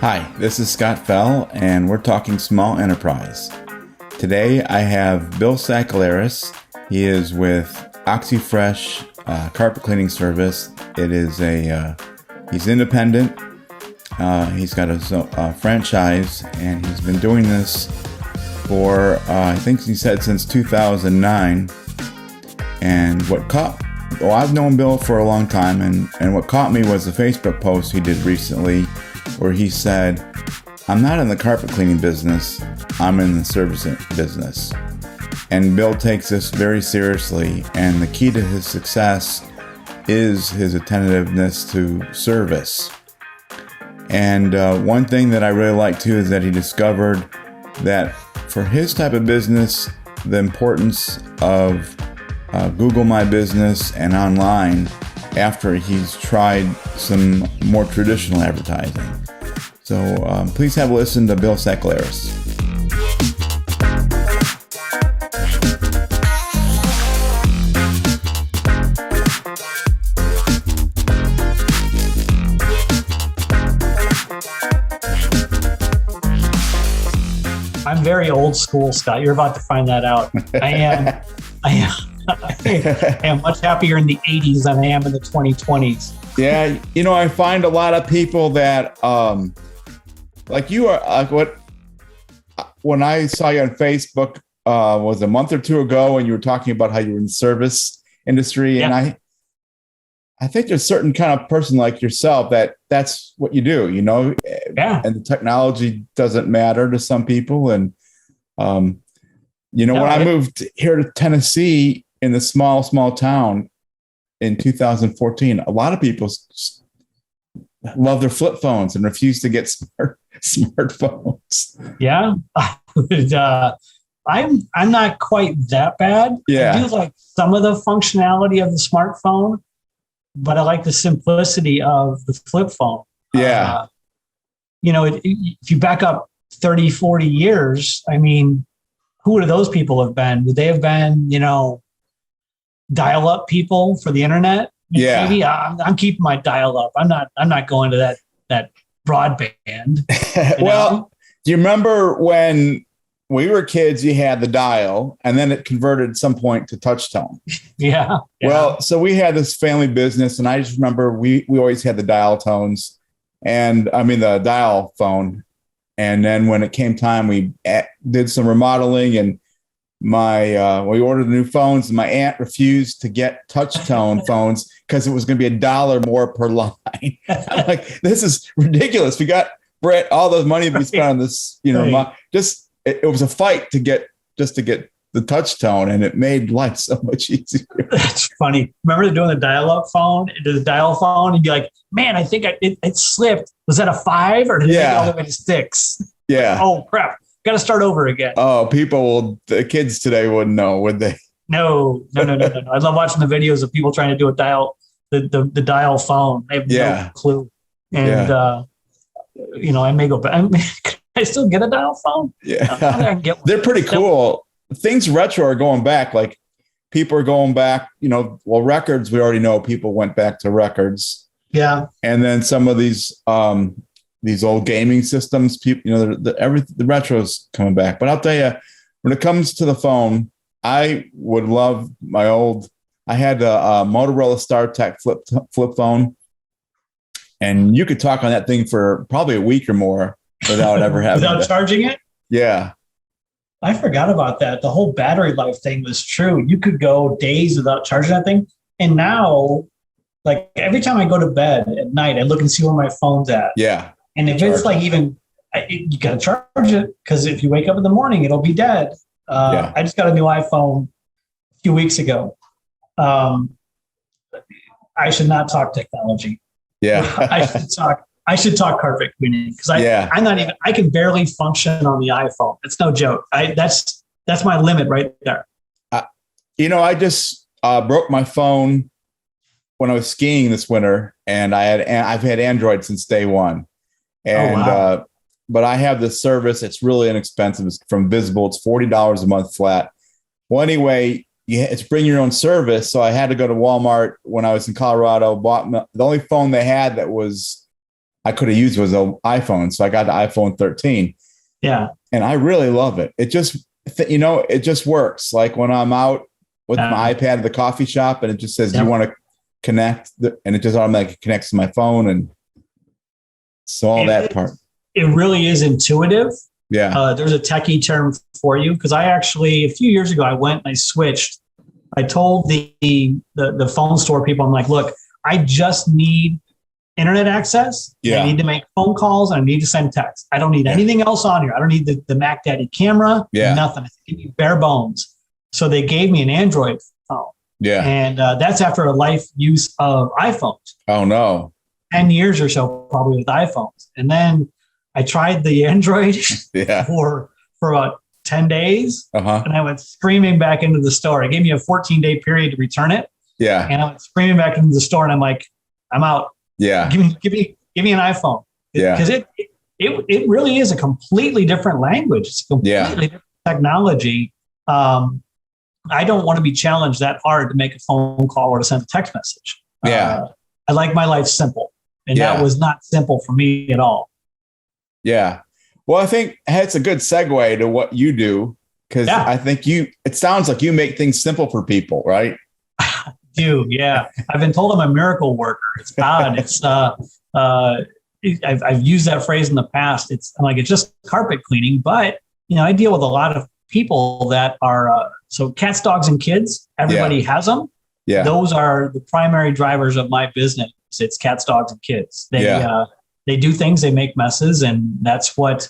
Hi, this is Scott Fell, and we're talking small enterprise. Today I have Bill Sakalares. He is with OxyFresh carpet cleaning service. It is he's independent. He's got a franchise, and he's been doing this for I think he said since 2009. And I've known Bill for a long time, and what caught me was a Facebook post he did recently where he said, "I'm not in the carpet cleaning business, I'm in the service business." And Bill takes this very seriously, and the key to his success is his attentiveness to service. And one thing that I really like too is that he discovered that for his type of business, the importance of Google My Business and online after he's tried some more traditional advertising. So please have a listen to Bill Sakalares. I'm very old school, Scott. You're about to find that out. I am much happier in the 80s than I am in the 2020s. Yeah, I find a lot of people that, like you are, when I saw you on Facebook, was a month or two ago, and you were talking about how you were in the service industry, Yeah. and I think there's a certain kind of person like yourself that's what you do, Yeah. And the technology doesn't matter to some people, and when I moved here to Tennessee in the small town in 2014, a lot of people love their flip phones and refuse to get smartphones. Yeah. I'm not quite that bad. Yeah. I do like some of the functionality of the smartphone, but I like the simplicity of the flip phone. Yeah. If you back up 30, 40 years, I mean, who would those people have been? Would they have been, dial-up people for the internet? Yeah. Maybe I'm keeping my dial-up. I'm not going to that broadband. Well, do you remember when we were kids, you had the dial, and then it converted at some point to touch tone? Yeah. Well, so we had this family business, and I just remember we always had the dial tones, the dial phone. And then when it came time, we did some remodeling, and we ordered new phones, and my aunt refused to get touch tone phones because it was going to be $1 more per line. I'm like, this is ridiculous. We got Brett all those money we spent on this, it was a fight to get the touch tone, and it made life so much easier. That's funny. Remember doing the dial-up phone, the dial phone, and be like, man, I think it slipped. Was that a 5 or did it go all the way to 6? Yeah. Oh crap! Got to start over again. Oh, the kids today wouldn't know, would they? No. I love watching the videos of people trying to do the dial phone. They have no clue. And I may go back. Can I still get a dial phone? Yeah, they're pretty cool. Things retro are going back. Like people are going back. Records. We already know people went back to records. Yeah, and then some of these old gaming systems. People, the retro's coming back. But I'll tell you, when it comes to the phone, I would love I had a Motorola StarTech flip phone, and you could talk on that thing for probably a week or more without ever having without charging it. Yeah. I forgot about that. The whole battery life thing was true. You could go days without charging that thing. And now, like every time I go to bed at night, I look and see where my phone's at. Yeah. And if it's like you got to charge it, because if you wake up in the morning, it'll be dead. I just got a new iPhone a few weeks ago. I should not talk technology. Yeah. I should talk carpet cleaning, because I can barely function on the iPhone. It's no joke. That's my limit right there. I just broke my phone when I was skiing this winter, and I've had Android since day one. And but I have this service. It's really inexpensive. It's from Visible. It's $40 a month flat. Well, anyway, it's bring your own service. So I had to go to Walmart when I was in Colorado. Bought the only phone they had that was I could have used was an iPhone. So I got the iPhone 13. Yeah. And I really love it. It just, it just works. Like when I'm out with my iPad at the coffee shop and it just says, do you want to connect? And it just automatically connects to my phone. And so all that part. It really is intuitive. Yeah. There's a techie term for you. Cause I actually, a few years ago, I went and I switched. I told the phone store people, I'm like, look, I just need internet access. Yeah. I need to make phone calls. And I need to send texts. I don't need anything else on here. I don't need the Mac Daddy camera. Yeah. Nothing. Give me bare bones. So they gave me an Android phone. Yeah. And that's after a life use of iPhones. Oh no. 10 years or so probably with iPhones. And then I tried the Android for about 10 days. And I went screaming back into the store. It gave me a 14-day period to return it. Yeah. And I went screaming back into the store and I'm like, I'm out. Yeah. Give me an iPhone. Because it really is a completely different language. It's a completely different technology. I don't want to be challenged that hard to make a phone call or to send a text message. I like my life simple. And that was not simple for me at all. Yeah. Well, I think that's a good segue to what you do, because I think it sounds like you make things simple for people, right? I do. Yeah. I've been told I'm a miracle worker. It's God. It's, I've used that phrase in the past. It's just carpet cleaning, but I deal with a lot of people that are, so cats, dogs, and kids, everybody has them. Yeah. Those are the primary drivers of my business. It's cats, dogs, and kids. They do things, they make messes, and that's what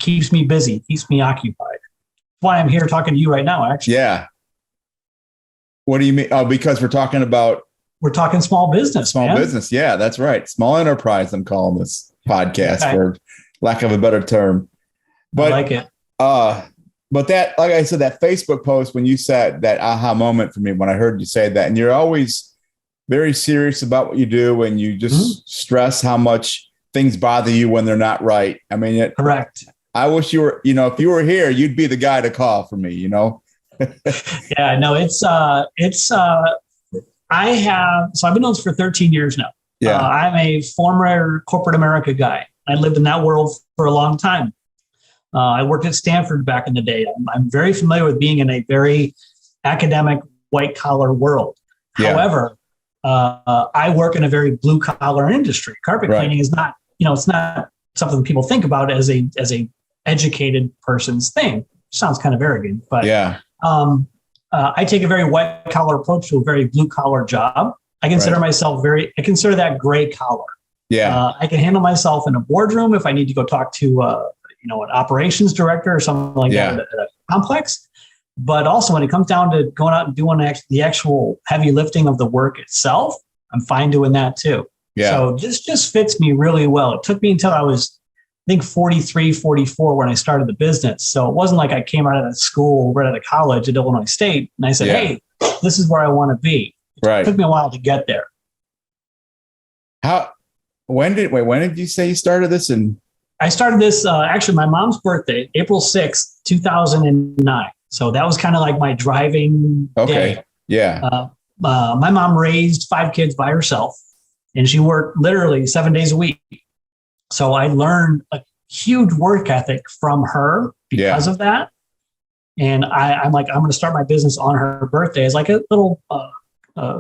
keeps me busy, keeps me occupied. That's why I'm here talking to you right now, actually. Yeah. What do you mean? Oh, because we're talking small business. Small business. Yeah, that's right. Small enterprise, I'm calling this podcast for lack of a better term. But I like it. But that, like I said, that Facebook post, when you said that aha moment for me, when I heard you say that, and you're always very serious about what you do, and you just stress how much things bother you when they're not right. I mean, correct. I wish you were, if you were here, you'd be the guy to call for me, Yeah, no, I've been doing this for 13 years now. Yeah. I'm a former corporate America guy. I lived in that world for a long time. I worked at Stanford back in the day. I'm very familiar with being in a very academic white collar world. Yeah. However, I work in a very blue collar industry. Carpet cleaning is not, it's not something people think about as a educated person's thing. Sounds kind of arrogant, but I take a very white collar approach to a very blue collar job. I consider myself I consider that gray collar. Yeah. I can handle myself in a boardroom if I need to go talk to, an operations director or something like that at a complex. But also when it comes down to going out and doing the actual heavy lifting of the work itself, I'm fine doing that too. Yeah. So this just fits me really well. It took me until I was, I think 43, 44 when I started the business. So it wasn't like I came out of school, right out of college at Illinois State. And I said, hey, this is where I want to be. It took me a while to get there. When did you say you started this? I started this, actually my mom's birthday, April 6th, 2009. So that was kind of like my driving day. Yeah. My mom raised 5 kids by herself and she worked literally 7 days a week. So I learned a huge work ethic from her because of that. And I'm like, I'm going to start my business on her birthday as like a little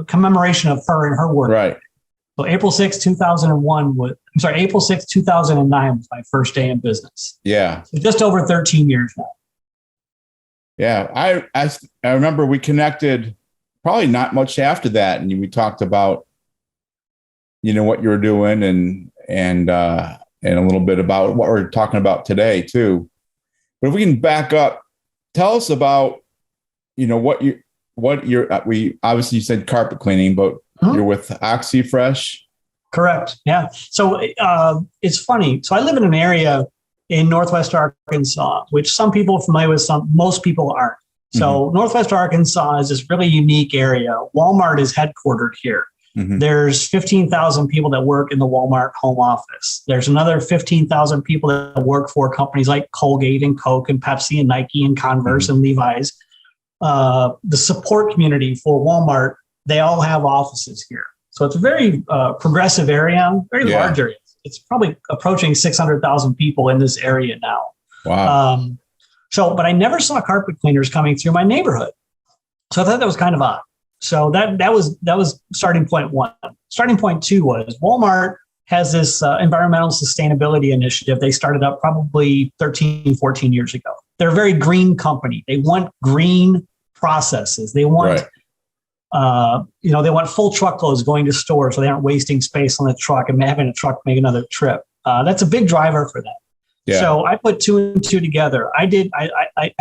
commemoration of her and her work. Right. So April 6th, 2009 was my first day in business. Yeah. So just over 13 years now. Yeah. I remember we connected probably not much after that. And we talked about, what you were doing and a little bit about what we're talking about today too. But if we can back up, tell us about, we obviously you said carpet cleaning, but you're with OxyFresh. Correct. Yeah. So it's funny. So I live in an area in Northwest Arkansas, which some people are familiar with, most people aren't. So Northwest Arkansas is this really unique area. Walmart is headquartered here. There's 15,000 people that work in the Walmart home office. There's another 15,000 people that work for companies like Colgate and Coke and Pepsi and Nike and Converse and Levi's. The support community for Walmart, they all have offices here. So it's a very progressive area, very large area. It's probably approaching 600,000 people in this area now. Wow. But I never saw carpet cleaners coming through my neighborhood. So I thought that was kind of odd. So that was starting point one. Starting point two was Walmart has this environmental sustainability initiative. They started up probably 13, 14 years ago. They're a very green company. They want green processes. They want, they want full truckloads going to stores so they aren't wasting space on the truck and having a truck make another trip. That's a big driver for them. Yeah. So I put two and two together. I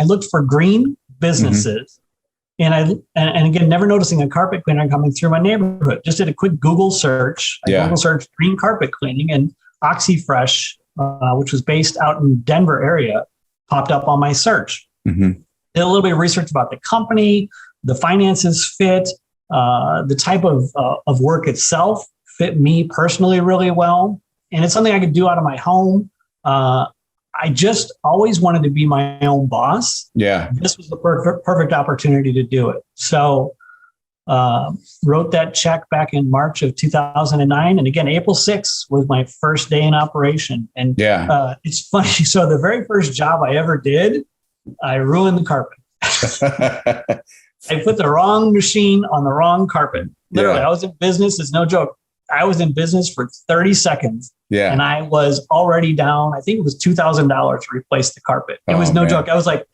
looked for green businesses. And again, never noticing a carpet cleaner coming through my neighborhood. Just did a quick Google search. Google searched green carpet cleaning, and OxyFresh, which was based out in Denver area, popped up on my search. Mm-hmm. Did a little bit of research about the company, the finances fit, the type of work itself fit me personally really well, and it's something I could do out of my home. I just always wanted to be my own boss. Yeah. This was the perfect opportunity to do it. So wrote that check back in March of 2009. And again, April 6th was my first day in operation. And it's funny. So the very first job I ever did, I ruined the carpet. I put the wrong machine on the wrong carpet. Literally, I was in business. It's no joke. I was in business for 30 seconds. Yeah. And I was already down, I think it was $2,000 to replace the carpet. It was no joke. I was like,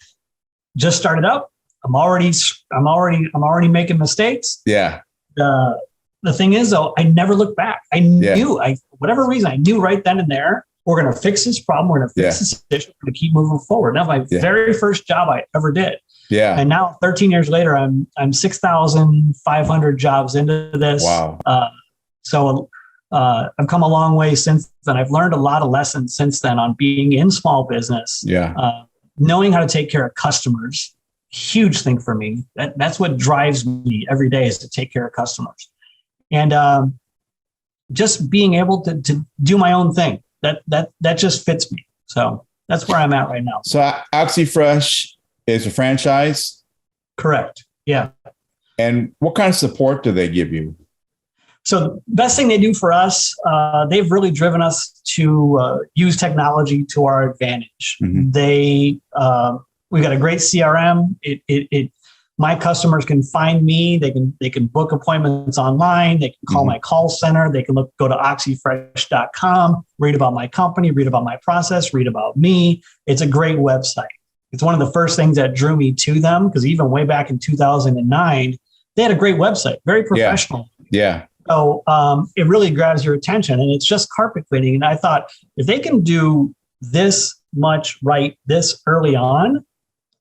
just started up. I'm already making mistakes. Yeah. The thing is though, I never looked back. I knew, whatever reason, I knew right then and there, we're going to fix this problem. We're going to fix this issue. We're going to keep moving forward. That was my very first job I ever did. Yeah. And now 13 years later, I'm 6,500 jobs into this. Wow. So I've come a long way since then. I've learned a lot of lessons since then on being in small business. Yeah. Knowing how to take care of customers, huge thing for me. That's what drives me every day, is to take care of customers. And just being able to do my own thing. That just fits me. So that's where I'm at right now. So OxyFresh is a franchise? Correct. Yeah. And what kind of support do they give you? So the best thing they do for us, they've really driven us to use technology to our advantage. Mm-hmm. We've got a great CRM. My customers can find me. They can book appointments online. They can call my call center. They can go to oxyfresh.com, read about my company, read about my process, read about me. It's a great website. It's one of the first things that drew me to them, because even way back in 2009, they had a great website, very professional. Yeah. So it really grabs your attention, and it's just carpet cleaning. And I thought, if they can do this much right this early on,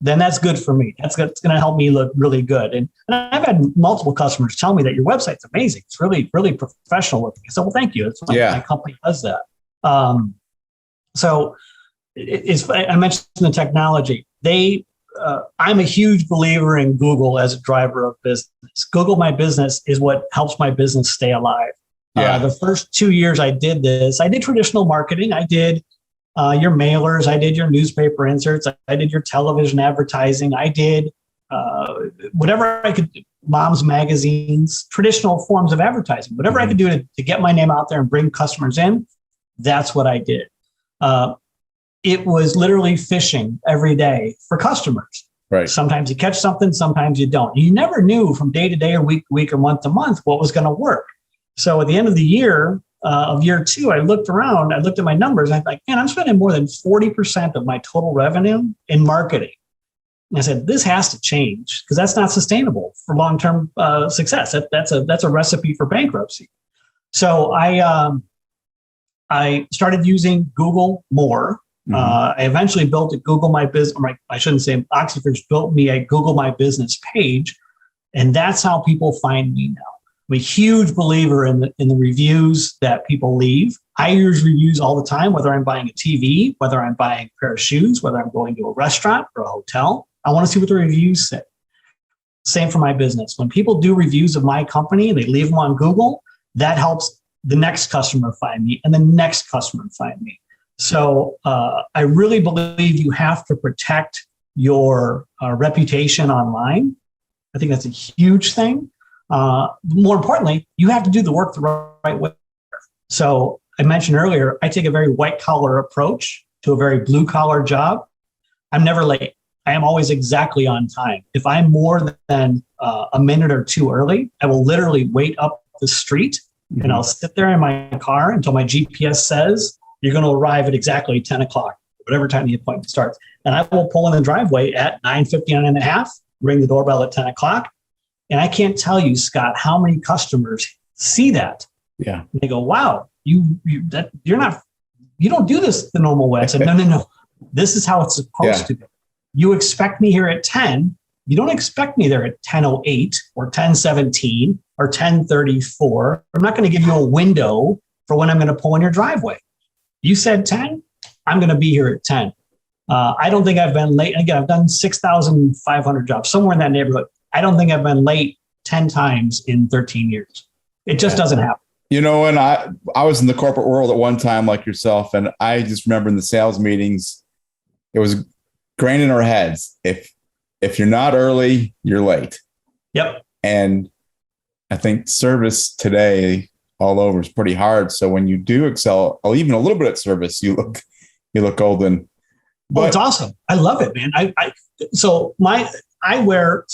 then that's good for me. That's going to help me look really good. And I've had multiple customers tell me that your website's amazing. It's really, really professional looking. I said, well, thank you. It's my company does that. I mentioned the technology. I'm a huge believer in Google as a driver of business. Google My Business is what helps my business stay alive. Yeah. The first 2 years I did this, I did traditional marketing. I did your mailers. I did your newspaper inserts. I did your television advertising. I did whatever I could, mom's magazines, traditional forms of advertising, whatever I could do to get my name out there and bring customers in. That's what I did. It was literally fishing every day for customers. Right. Sometimes you catch something, sometimes you don't. You never knew from day to day or week to week or month to month what was going to work. So at the end of the year, of year two, I looked around, I looked at my numbers, and I'm like, man, I'm spending more than 40% of my total revenue in marketing. And I said, this has to change, because that's not sustainable for long-term success. That's a recipe for bankruptcy. So I started using Google more. I eventually built a Google My Business. I shouldn't say OxyFresh built me a Google My Business page, and that's how people find me now. I'm a huge believer in the reviews that people leave. I use reviews all the time, whether I'm buying a TV, whether I'm buying a pair of shoes, whether I'm going to a restaurant or a hotel. I want to see what the reviews say. Same for my business. When people do reviews of my company and they leave them on Google, that helps the next customer find me and the next customer find me. So I really believe you have to protect your reputation online. I think that's a huge thing. More importantly, you have to do the work the right way. So I mentioned earlier, I take a very white collar approach to a very blue collar job. I'm never late. I am always exactly on time. If I'm more than a minute or two early, I will literally wait up the street and I'll sit there in my car until my GPS says you're going to arrive at exactly 10 o'clock, whatever time the appointment starts. And I will pull in the driveway at 9:59 and a half, ring the doorbell at 10 o'clock. And I can't tell you, Scott, how many customers see that. Yeah. And they go, wow, you don't do this the normal way. I said, no. This is how it's supposed to be. You expect me here at 10. You don't expect me there at 10:08 or 10:17 or 10:34. I'm not going to give you a window for when I'm going to pull in your driveway. You said 10, I'm going to be here at 10. I don't think I've been late. Again, I've done 6,500 jobs, somewhere in that neighborhood. I don't think I've been late 10 times in 13 years. It just doesn't happen. You know, and I was in the corporate world at one time like yourself, and I just remember in the sales meetings, it was grained in our heads. If you're not early, you're late. Yep. And I think service today all over is pretty hard. So when you do excel, or even a little bit at service, you look golden. Well, it's awesome. I love it, man. I wear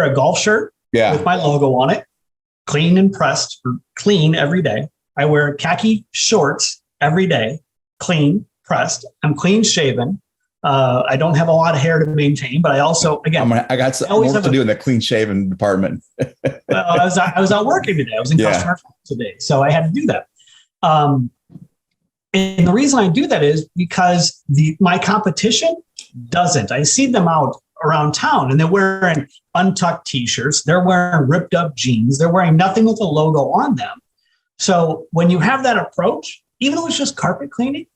a golf shirt with my logo on it, clean and pressed, or clean every day. I wear khaki shorts every day, clean, pressed. I'm clean shaven. I don't have a lot of hair to maintain, but I also, again, I got some work to do in the clean shaven department. I was out working today. I was in customer today, so I had to do that. And the reason I do that is because my competition doesn't. I see them out around town and they're wearing untucked t-shirts. They're wearing ripped up jeans. They're wearing nothing with a logo on them. So when you have that approach, even though it's just carpet cleaning,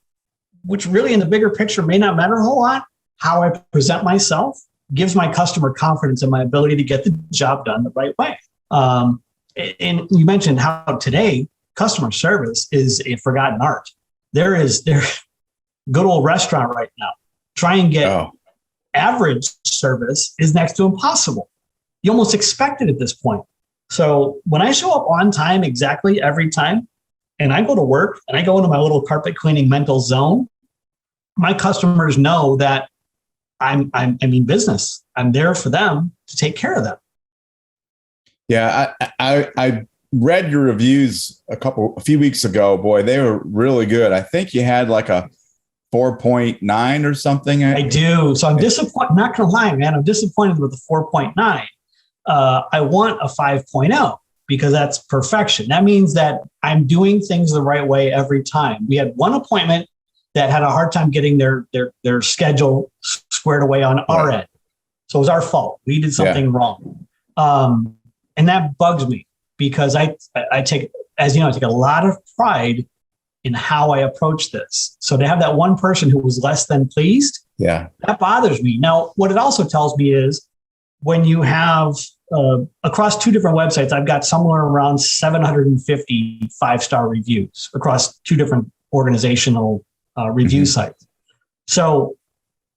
which really in the bigger picture may not matter a whole lot, how I present myself gives my customer confidence in my ability to get the job done the right way. And you mentioned how today customer service is a forgotten art. There good old restaurant right now. Try and get average service is next to impossible. You almost expect it at this point. So when I show up on time exactly every time, and I go to work and I go into my little carpet cleaning mental zone, my customers know that I mean business. I'm there for them to take care of them. Yeah, I read your reviews a few weeks ago. Boy, they were really good. I think you had like a 4.9 or something. I do. So I'm disappointed. I'm not going to lie, man. I'm disappointed with the 4.9. I want a 5.0 because that's perfection. That means that I'm doing things the right way every time. We had one appointment that had a hard time getting their schedule squared away on our end. So it was our fault. We did something wrong. And that bugs me because I take, as you know, I take a lot of pride in how I approach this. So to have that one person who was less than pleased, that bothers me. Now, what it also tells me is when you have across two different websites, I've got somewhere around 750 5-star reviews across two different organizational review sites. So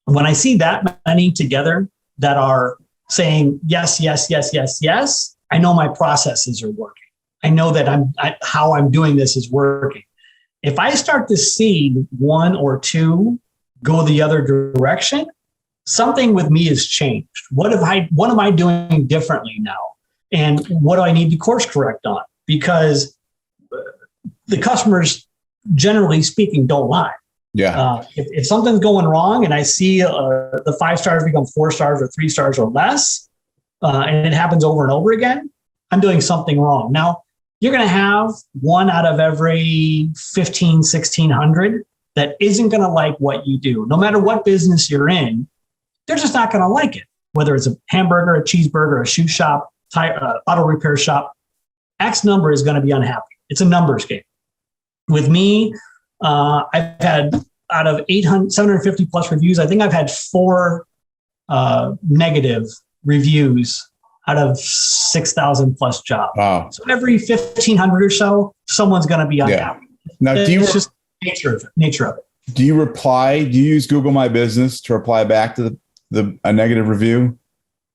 when I see that many together that are saying yes, yes, yes, yes, yes, I know my processes are working. I know that how I'm doing this is working. If I start to see one or two go the other direction, something with me has changed. What am I doing differently now? And what do I need to course correct on? Because the customers, generally speaking, don't lie. Yeah. If something's going wrong and I see the 5 stars become 4 stars or 3 stars or less, and it happens over and over again, I'm doing something wrong. Now, you're going to have one out of every 15, 1,600 that isn't going to like what you do. No matter what business you're in, they're just not going to like it. Whether it's a hamburger, a cheeseburger, a shoe shop, auto repair shop, X number is going to be unhappy. It's a numbers game. With me, I've had out of 750 plus reviews, I think I've had 4 negative reviews out of 6,000 plus jobs. Wow. So every 1,500 or so, someone's going to be unhappy. Now, it's just nature of it. Do you use Google My Business to reply back to a negative review?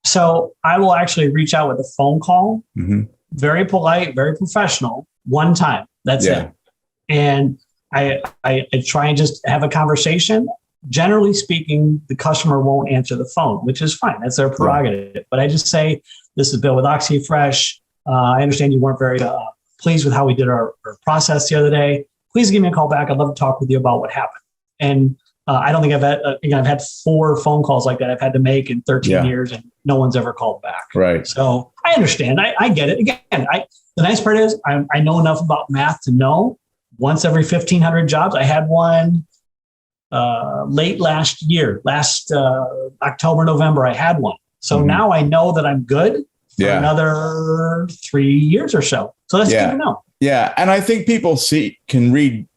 So I will actually reach out with a phone call very polite, very professional. One time, that's it. And I try and just have a conversation. Generally speaking, the customer won't answer the phone, which is fine. That's their prerogative. But I just say, this is Bill with OxyFresh. I understand you weren't very pleased with how we did our process the other day. Please give me a call back. I'd love to talk with you about what happened. And I don't think I've had 4 phone calls like that I've had to make in 13 years, and no one's ever called back. Right. So I understand. I get it. Again, the nice part is I know enough about math to know once every 1,500 jobs. I had one late last year, October, November, I had one. So now I know that I'm good for another 3 years or so. So that's good to know. Yeah. And I think people can read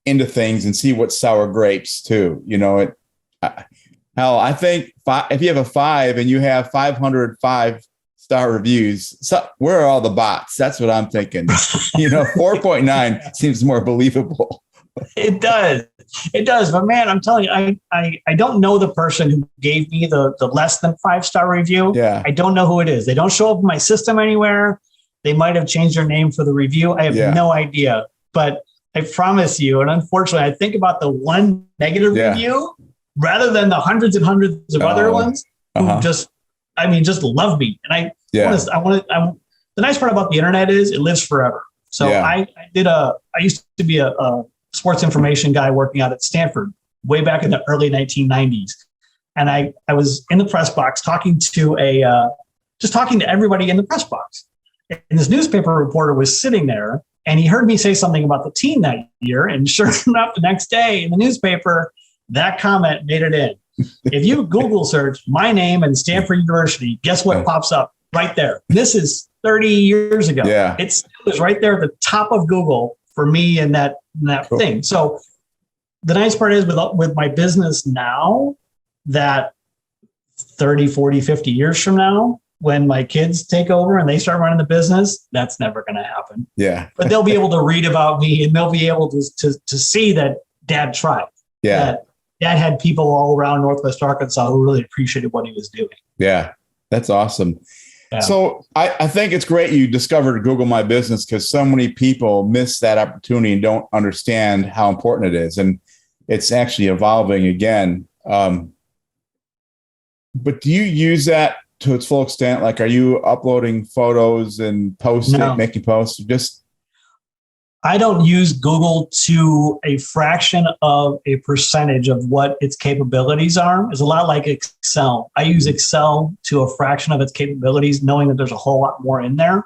into things and see what's sour grapes too. You know, hell, I think if you have a 5 and you have 500 5-star reviews, where are all the bots? That's what I'm thinking. 4.9 seems more believable. It does. But man, I'm telling you, I don't know the person who gave me the less than 5-star review. Yeah. I don't know who it is. They don't show up in my system anywhere. They might have changed their name for the review. I have no idea, but I promise you. And unfortunately, I think about the one negative review rather than the hundreds and hundreds of other ones who just love me. And the nice part about the internet is it lives forever. So I used to be a sports information guy working out at Stanford way back in the early 1990s. And I was in the press box talking to everybody in the press box. And this newspaper reporter was sitting there, and he heard me say something about the team that year. And sure enough, the next day in the newspaper, that comment made it in. If you Google search my name and Stanford University, guess what pops up right there? This is 30 years ago. Yeah. It was right there at the top of Google for me and that thing. So the nice part is with my business now, that 30, 40, 50 years from now, when my kids take over and they start running the business, that's never going to happen. Yeah. But they'll be able to read about me, and they'll be able to see that Dad tried. Yeah. That Dad had people all around Northwest Arkansas who really appreciated what he was doing. Yeah. That's awesome. Yeah. So I think it's great you discovered Google My Business, because so many people miss that opportunity and don't understand how important it is. And it's actually evolving again. But do you use that to its full extent? Like, are you uploading photos and posting, making posts? I don't use Google to a fraction of a percentage of what its capabilities are. It's a lot like Excel. I use Excel to a fraction of its capabilities, knowing that there's a whole lot more in there.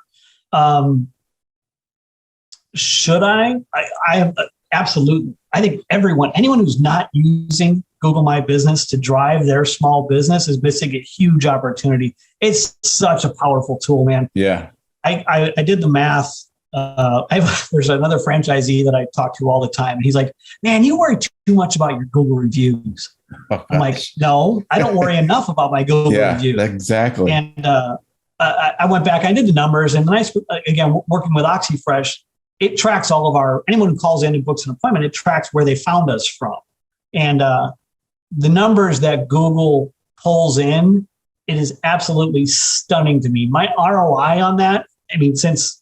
Should I? I absolutely. I think anyone who's not using Google My Business to drive their small business is missing a huge opportunity. It's such a powerful tool, man. Yeah. I did the math. There's another franchisee that I talk to all the time, and he's like, man, you worry too much about your Google reviews. I'm like, no, I don't worry enough about my Google reviews. Exactly. And I went back, I did the numbers, and again, working with OxyFresh, it tracks all of anyone who calls in and books an appointment, it tracks where they found us from. And the numbers that Google pulls in, it is absolutely stunning to me. My ROI on that, I mean, since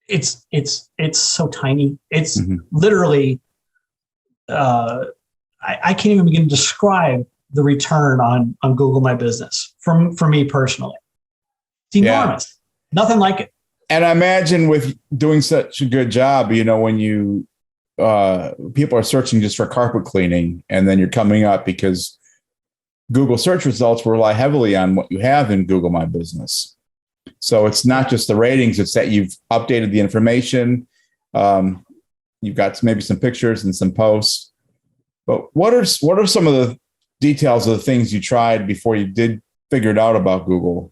it's so tiny, it's literally, I can't even begin to describe the return on Google My Business for me personally. It's enormous. Nothing like it. And I imagine with doing such a good job, when you people are searching just for carpet cleaning, and then you're coming up because Google search results rely heavily on what you have in Google My Business. So it's not just the ratings, it's that you've updated the information. You've got maybe some pictures and some posts. But what are some of the details of the things you tried before you did figure it out about Google?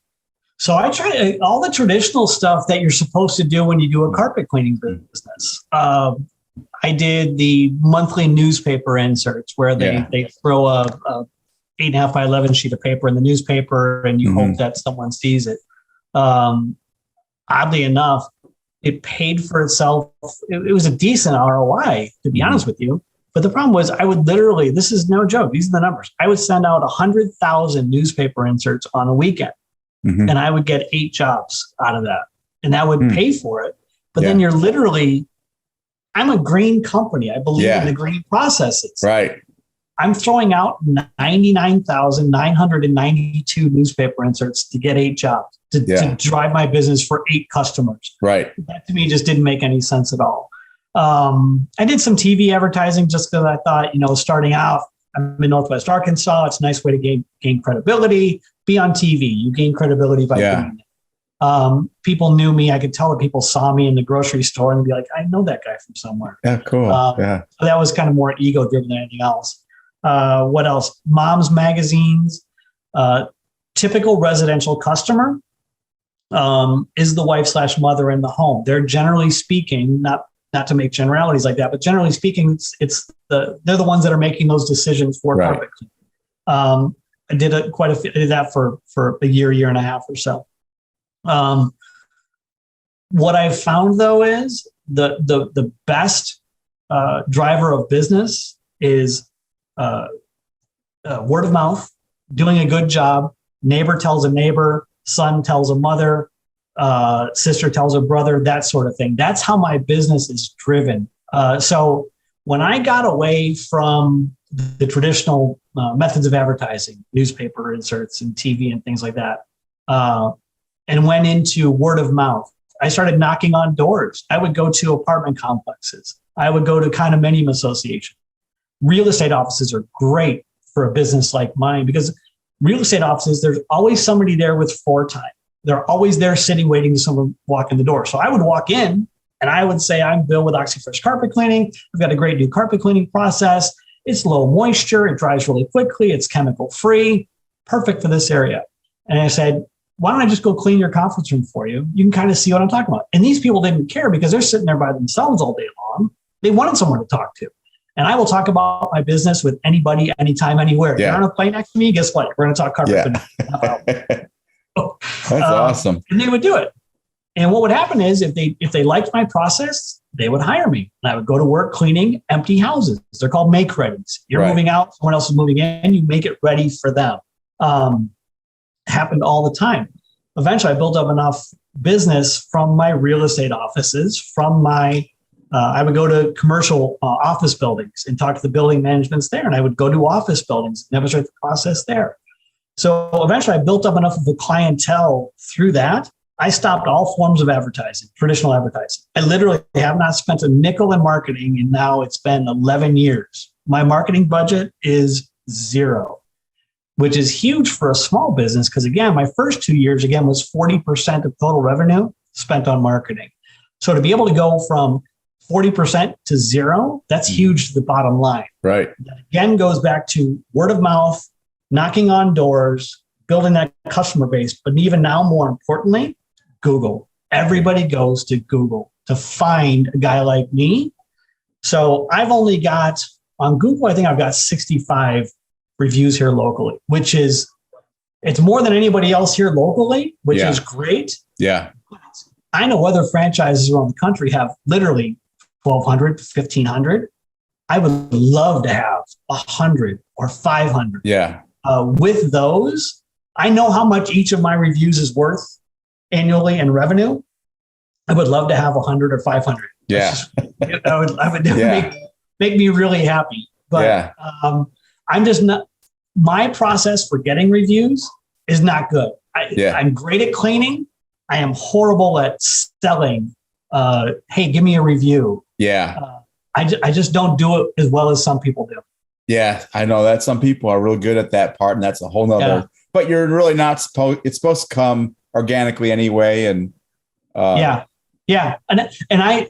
So I tried all the traditional stuff that you're supposed to do when you do a carpet cleaning business. I did the monthly newspaper inserts where they throw a 8.5 by 11 sheet of paper in the newspaper, and you hope that someone sees it. Oddly enough, it paid for itself. It was a decent ROI, to be honest with you. But the problem was, I would literally, this is no joke, these are the numbers. I would send out 100,000 newspaper inserts on a weekend, and I would get 8 jobs out of that. and that would pay for it. But then you're literally, I'm a green company. I believe in the green processes. Right. I'm throwing out 99,992 newspaper inserts to get 8 jobs, to drive my business for 8 customers. Right. That to me just didn't make any sense at all. I did some TV advertising just because I thought, starting out, I'm in Northwest Arkansas. It's a nice way to gain credibility. Be on TV. You gain credibility by doing it. People knew me. I could tell that people saw me in the grocery store and be like, I know that guy from somewhere. Yeah, cool. So that was kind of more ego driven than anything else. What else? Mom's magazines. Typical residential customer is the wife/mother in the home. They're generally speaking, not to make generalities like that, but generally speaking, they're the ones that are making those decisions for carpet cleaning. I did I did that for a year and a half or so. What I've found though is the best driver of business is word of mouth, doing a good job. Neighbor tells a neighbor, son tells a mother, sister tells a brother, that sort of thing. That's how my business is driven. So when I got away from the traditional methods of advertising, newspaper inserts and TV and things like that, and went into word of mouth, I started knocking on doors. I would go to apartment complexes. I would go to condominium associations. Real estate offices are great for a business like mine because real estate offices, there's always somebody there with floor time. They're always there sitting, waiting to someone walk in the door. So I would walk in and I would say, I'm Bill with OxyFresh Carpet Cleaning. I've got a great new carpet cleaning process. It's low moisture. It dries really quickly. It's chemical free. Perfect for this area. And I said, why don't I just go clean your conference room for you? You can kind of see what I'm talking about. And these people didn't care because they're sitting there by themselves all day long. They wanted someone to talk to. And I will talk about my business with anybody, anytime, anywhere. You're on a plane next to me, guess what? We're going to talk carpet. That's awesome. And they would do it. And what would happen is if they liked my process, they would hire me. And I would go to work cleaning empty houses. They're called make-readies. You're moving out, someone else is moving in, you make it ready for them. Happened all the time. Eventually, I built up enough business from my real estate offices, from my I would go to commercial office buildings and talk to the building managements there. And I would go to office buildings and demonstrate the process there. So eventually I built up enough of a clientele through that. I stopped all forms of advertising, traditional advertising. I literally have not spent a nickel in marketing, and now it's been 11 years. My marketing budget is 0, which is huge for a small business because, again, my first 2 years, again, was 40% of total revenue spent on marketing. So to be able to go from 40% to 0, that's huge to the bottom line. Right. That again goes back to word of mouth, knocking on doors, building that customer base. But even now, more importantly, Google. Everybody goes to Google to find a guy like me. So I've only got, on Google, I think I've got 65 reviews here locally, which is, it's more than anybody else here locally, which is great. Yeah. I know other franchises around the country have literally 1,200, 1,500. I would love to have 100 or 500. Yeah. With those, I know how much each of my reviews is worth annually in revenue. I would love to have 100 or 500. Yeah. I would make me really happy. But I'm just not, my process for getting reviews is not good. I'm great at cleaning. I am horrible at selling. Hey, give me a review. Yeah. I just don't do it as well as some people do. Yeah, I know that some people are real good at that part, and that's a whole nother, but you're really not it's supposed to come organically anyway. And And I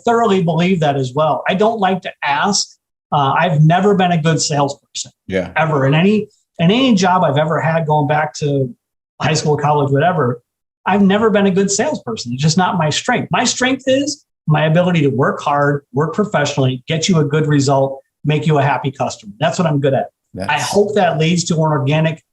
thoroughly believe that as well. I don't like to ask. I've never been a good salesperson. Ever. In any job I've ever had, going back to high school, college, whatever, I've never been a good salesperson. It's just not my strength. My strength is my ability to work hard, work professionally, get you a good result, make you a happy customer. That's what I'm good at. I hope that leads to an organic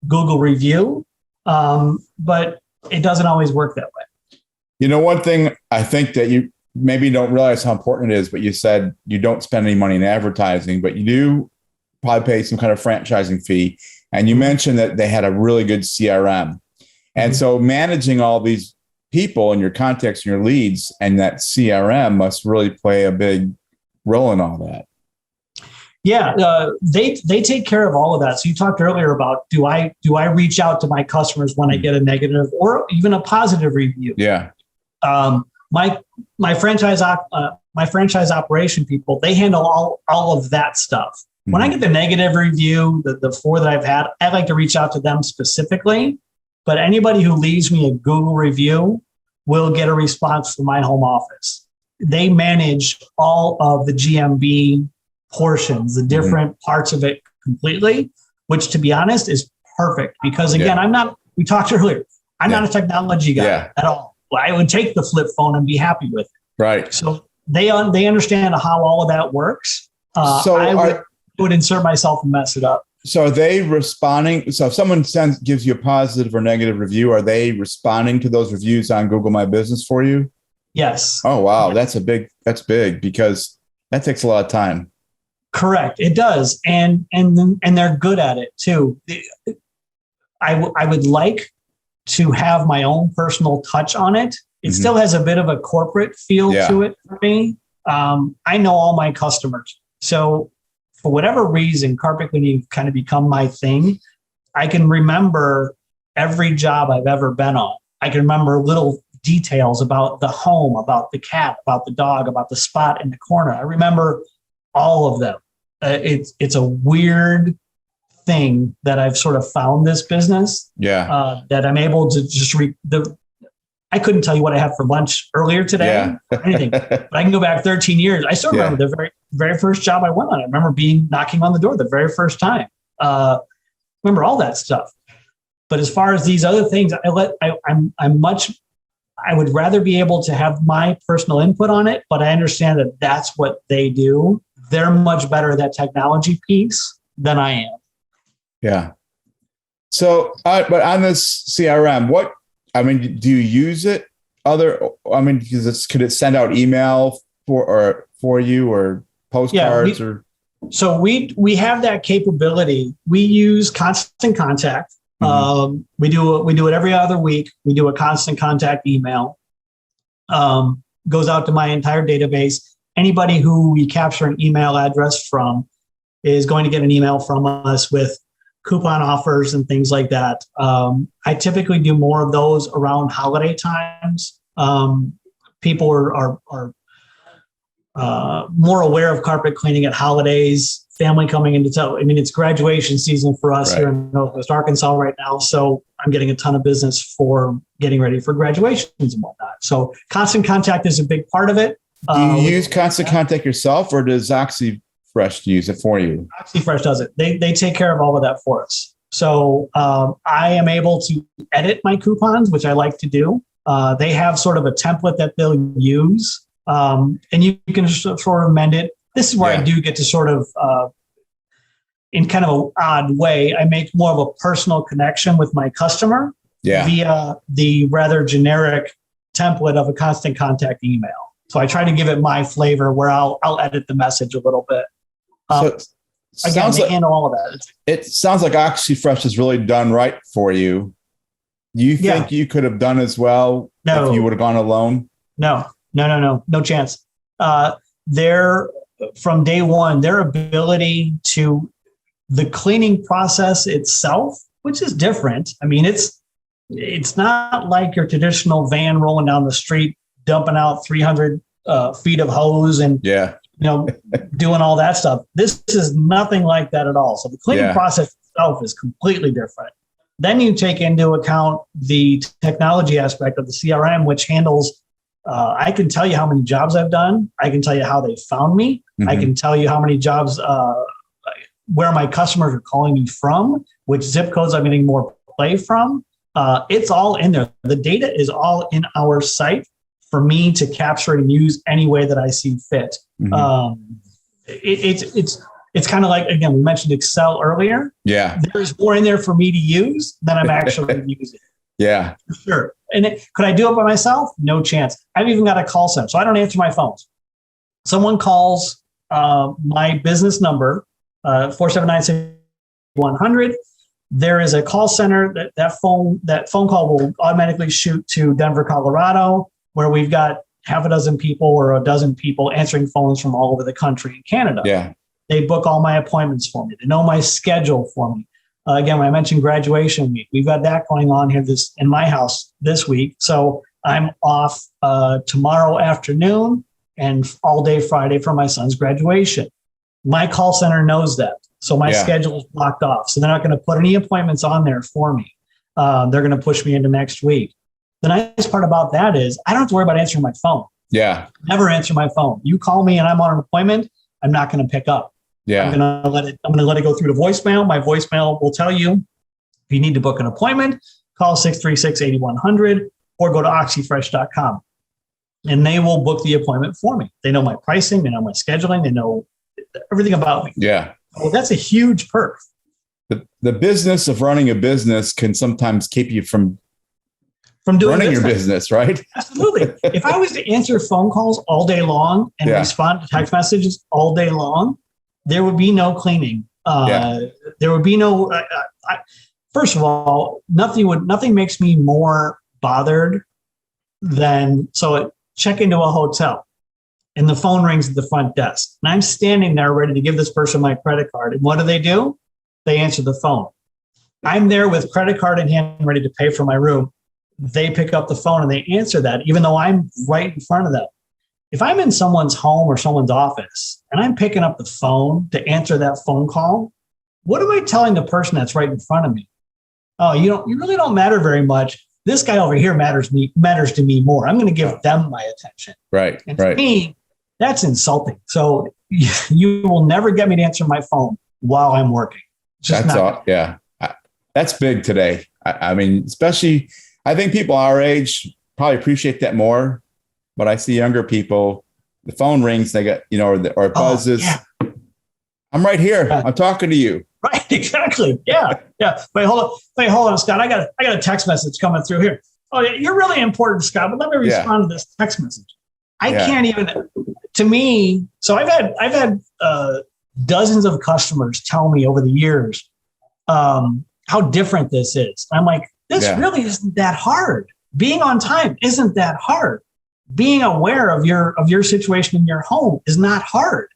Google review, but it doesn't always work that way. You know, one thing I think that you maybe don't realize how important it is, but you said you don't spend any money in advertising, but you do probably pay some kind of franchising fee. And you mentioned that they had a really good CRM. And so managing all these people and your contacts and your leads, and that CRM must really play a big role in all that. Yeah, they take care of all of that. So you talked earlier about do I reach out to my customers when I get a negative or even a positive review? Yeah. My franchise operation people, they handle all of that stuff. When I get the negative review, the 4 that I've had, I like to reach out to them specifically. But anybody who leaves me a Google review will get a response from my home office. They manage all of the GMB portions, the different parts of it completely, which, to be honest, is perfect. Because again, we talked earlier, I'm not a technology guy at all. I would take the flip phone and be happy with it. Right. So they understand how all of that works. I would insert myself and mess it up. So are they responding? So if someone gives you a positive or negative review, are they responding to those reviews on Google My Business for you? Yes. Oh, wow. That's big because that takes a lot of time. Correct. It does. And they're good at it too. I would like to have my own personal touch on it. It still has a bit of a corporate feel to it for me. I know all my customers. So for whatever reason, carpet cleaning kind of become my thing. I can remember every job I've ever been on. I can remember little details about the home, about the cat, about the dog, about the spot in the corner. I remember all of them. It's a weird thing that I've sort of found this business. That I'm able to just I couldn't tell you what I had for lunch earlier today or anything, but I can go back 13 years. I still remember the very, very first job I went on. I remember knocking on the door the very first time. Remember all that stuff. But as far as these other things, I would rather be able to have my personal input on it, but I understand that that's what they do. They're much better at that technology piece than I am. Yeah. So, but on this CRM, do you use it? Could it send out email for you or postcards So we have that capability. We use Constant Contact. We do it every other week. We do a Constant Contact email. Goes out to my entire database. Anybody who we capture an email address from is going to get an email from us with coupon offers and things like that. I typically do more of those around holiday times. People are more aware of carpet cleaning at holidays, family coming into town. I mean, it's graduation season for us here in Northwest Arkansas right now. So I'm getting a ton of business for getting ready for graduations and whatnot. So Constant Contact is a big part of it. Do you use Constant Contact yourself, or does OxyFresh use it for you? OxyFresh does it. They take care of all of that for us. So I am able to edit my coupons, which I like to do. They have sort of a template that they'll use, and you can sort of amend it. This is where I do get to sort of, in kind of an odd way, I make more of a personal connection with my customer via the rather generic template of a Constant Contact email. So I try to give it my flavor where I'll edit the message a little bit. Again, they handle all of that. It sounds like OxyFresh is really done right for you. Do you think you could have done as well if you would have gone alone? No chance. From day one, their ability to the cleaning process itself, which is different. I mean, it's not like your traditional van rolling down the street, dumping out 300 feet of hose and doing all that stuff. This is nothing like that at all. So the cleaning process itself is completely different. Then you take into account the technology aspect of the CRM, which handles, I can tell you how many jobs I've done. I can tell you how they found me. I can tell you how many jobs, where my customers are calling me from, which zip codes I'm getting more play from. It's all in there. The data is all in our site for me to capture and use any way that I see fit. It's kind of like, again, we mentioned Excel earlier. There's more in there for me to use than I'm actually using. For sure. And could I do it by myself? No chance. I've even got a call center, so I don't answer my phones. Someone calls my business number, 479-6100. There is a call center that phone call will automatically shoot to Denver, Colorado, where we've got half a dozen people or a dozen people answering phones from all over the country and Canada. Yeah. They book all my appointments for me. They know my schedule for me. Again, when I mentioned graduation week, we've got that going on here in my house this week. So I'm off tomorrow afternoon and all day Friday for my son's graduation. My call center knows that. So my schedule is blocked off. So they're not going to put any appointments on there for me. They're going to push me into next week. The nice part about that is I don't have to worry about answering my phone. Yeah. Never answer my phone. You call me and I'm on an appointment, I'm not going to pick up. Yeah. I'm going to let it go through to voicemail. My voicemail will tell you if you need to book an appointment, call 636-8100 or go to oxyfresh.com. And they will book the appointment for me. They know my pricing, they know my scheduling, they know everything about me. Yeah. Well, that's a huge perk. The business of running a business can sometimes keep you from doing running your business, right? Absolutely. If I was to answer phone calls all day long and respond to text messages all day long, there would be no cleaning. There would be no. First of all, nothing makes me more bothered than check into a hotel and the phone rings at the front desk and I'm standing there ready to give this person my credit card. And what do? They answer the phone. I'm there with credit card in hand, ready to pay for my room. They pick up the phone and they answer that, even though I'm right in front of them. If I'm in someone's home or someone's office and I'm picking up the phone to answer that phone call, what am I telling the person that's right in front of me? Oh, you really don't matter very much. This guy over here matters to me more. I'm going to give them my attention. Right. And to me, that's insulting. So you will never get me to answer my phone while I'm working. That's big today. I mean, especially, I think people our age probably appreciate that more. But I see younger people, the phone rings, they get, or it buzzes. I'm right here. I'm talking to you. Right, exactly. Yeah. Wait, hold on, Scott. I got a text message coming through here. Oh, yeah, you're really important, Scott. But let me respond to this text message. I can't even. To me, so I've had dozens of customers tell me over the years how different this is. I'm like, this really isn't that hard. Being on time isn't that hard. Being aware of your situation in your home is not hard.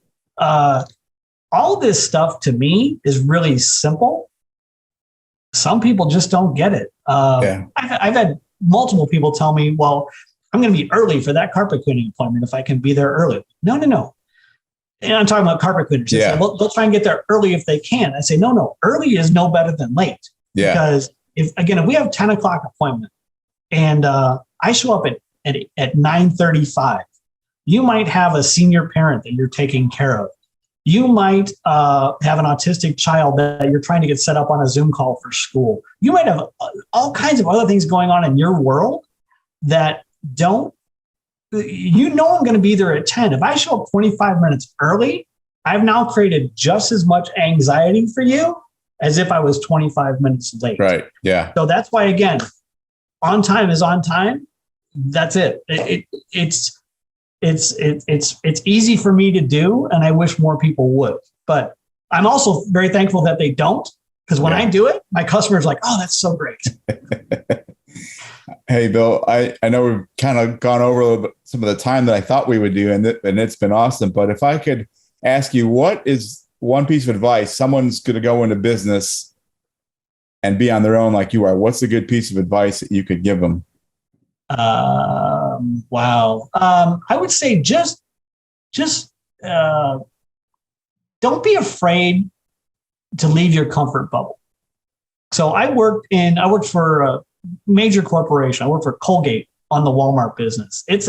All this stuff to me is really simple. Some people just don't get it. I've had multiple people tell me, well, I'm going to be early for that carpet cleaning appointment if I can be there early. No. And I'm talking about carpet cleaners. They say, well, they'll try and get there early if they can. I say, no, early is no better than late. Yeah. Because if we have 10 o'clock appointment and I show up at 9:35, you might have a senior parent that you're taking care of. You might have an autistic child that you're trying to get set up on a Zoom call for school. You might have all kinds of other things going on in your world that I'm going to be there at 10. If I show up 25 minutes early, I've now created just as much anxiety for you as if I was 25 minutes late. Right. Yeah. So that's why, again, on time is on time. That's it. It's easy for me to do, and I wish more people would. But I'm also very thankful that they don't, because when I do it, my customers are like, oh, that's so great. Hey, Bill, I know we've kind of gone over some of the time that I thought we would do, and it's been awesome. But if I could ask you, what is one piece of advice someone's going to go into business and be on their own like you are? What's a good piece of advice that you could give them? Wow. I would say just don't be afraid to leave your comfort bubble. So I worked for a major corporation. I worked for Colgate on the Walmart business. At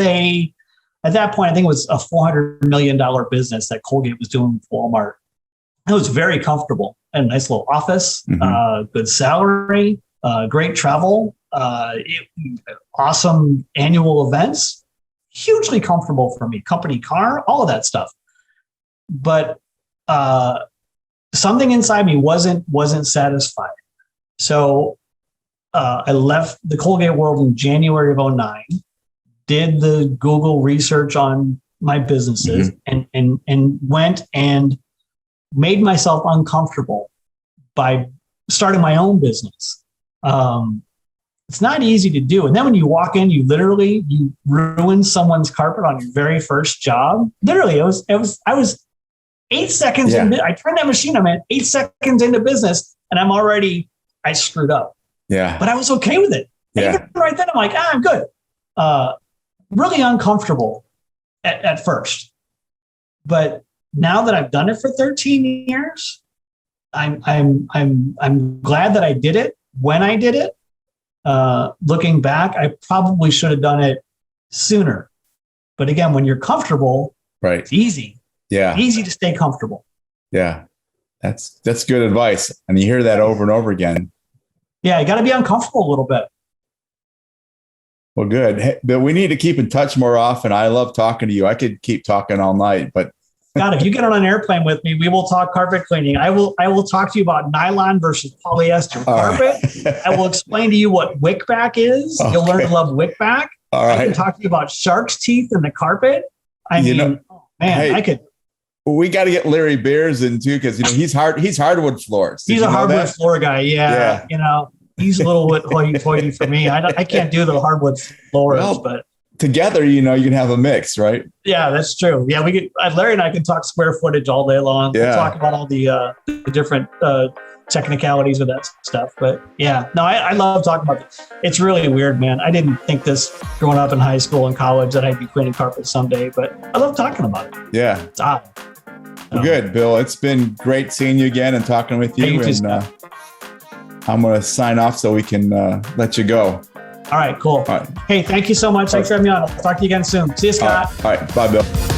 that point, I think it was a $400 million business that Colgate was doing with Walmart. It was very comfortable. I had a nice little office, good salary, great travel, awesome annual events, hugely comfortable for me, company car, all of that stuff. But something inside me wasn't satisfied. So I left the Colgate world in January of 2009, did the Google research on my businesses, and went and made myself uncomfortable by starting my own business. It's not easy to do. And then when you walk in, you ruin someone's carpet on your very first job. Literally, I was 8 seconds in. I turned that machine. I'm at 8 seconds into business, and I screwed up. Yeah. But I was okay with it. Yeah. Even right then, I'm like, I'm good. Really uncomfortable at first, but now that I've done it for 13 years, I'm glad that I did it when I did it. Looking back, I probably should have done it sooner. But again, when you're comfortable, right, it's easy. Yeah. It's easy to stay comfortable. Yeah. That's good advice. And you hear that over and over again. Yeah. You got to be uncomfortable a little bit. Well, good. Hey, but we need to keep in touch more often. I love talking to you. I could keep talking all night, but God, if you get on an airplane with me, we will talk carpet cleaning. I will talk to you about nylon versus polyester carpet. Right. I will explain to you what wick back is. Okay. You'll learn to love wick back. All right. I can talk to you about shark's teeth in the carpet. I could. We got to get Larry Beers in too, because he's hardwood floors. He's a hardwood floor guy. Yeah. He's a little bit hoity-toity for me. I can't do the hardwood floors, but together, you can have a mix, right? Yeah, that's true. Yeah, we could. Larry and I can talk square footage all day long. Yeah. We'll talk about all the different technicalities of that stuff. But yeah, no, I love talking about it. It's really weird, man. I didn't think this growing up in high school and college that I'd be cleaning carpets someday, but I love talking about it. Yeah, it's odd. Well, good, Bill. It's been great seeing you again and talking with you. I'm going to sign off so we can let you go. All right, cool. All right. Hey, thank you so much. Thanks for having me on. I'll talk to you again soon. See you, Scott. All right. Bye, Bill.